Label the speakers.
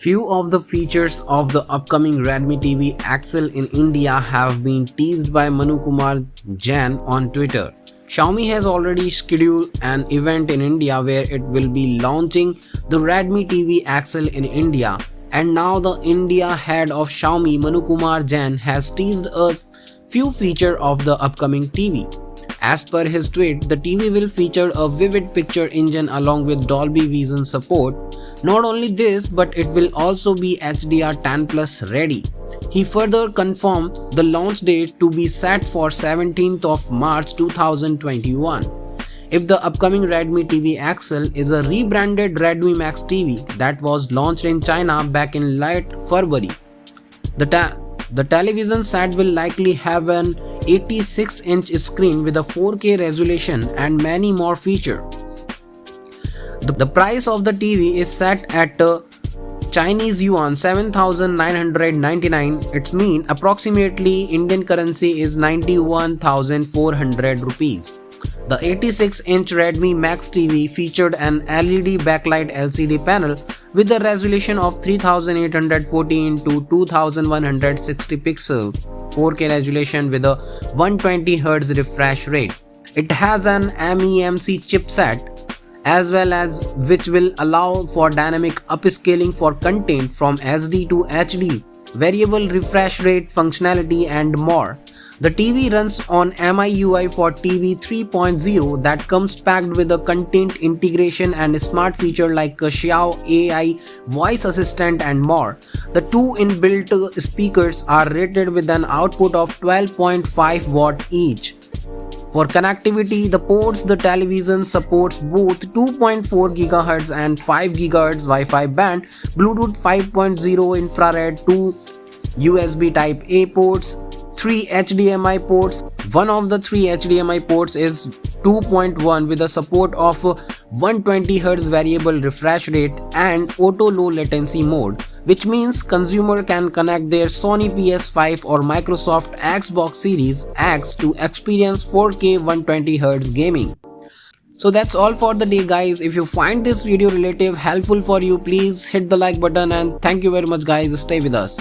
Speaker 1: Few of the features of the upcoming Redmi TV XL in India have been teased by Manu Kumar Jain on Twitter. Xiaomi has already scheduled an event in India where it will be launching the Redmi TV XL in India, and now the India Head of Xiaomi Manu Kumar Jain has teased a few features of the upcoming TV. As per his tweet, the TV will feature a vivid picture engine along with Dolby Vision support. Not only this, but it will also be HDR10 Plus ready. He further confirmed the launch date to be set for 17th of March 2021. If the upcoming Redmi TV XL is a rebranded Redmi Max TV that was launched in China back in late February. The television set will likely have an 86-inch screen with a 4K resolution and many more features. The price of the TV is set at Chinese yuan 7,999. Its mean approximately Indian currency is 91,400 rupees. The 86-inch Redmi Max TV featured an LED backlight LCD panel with a resolution of 3840 x 2160 pixels, 4K resolution with a 120Hz refresh rate. It has an MEMC chipset as well as which will allow for dynamic upscaling for content from SD to HD, variable refresh rate functionality and more. The TV runs on MIUI for TV 3.0 that comes packed with a content integration and smart feature like a Xiao AI voice assistant and more. The two inbuilt speakers are rated with an output of 12.5 watt each. For connectivity, the television supports both 2.4 GHz and 5 GHz Wi-Fi band, Bluetooth 5.0 infrared, 2 USB Type A ports, 3 HDMI ports. One of the 3 HDMI ports is 2.1 with a support of 120Hz variable refresh rate and auto low latency mode, which means consumer can connect their Sony PS5 or Microsoft Xbox Series X to experience 4K 120Hz gaming. So that's all for the day, guys. If you find this video relative helpful for you, please hit the like button, and thank you very much, guys. Stay with us.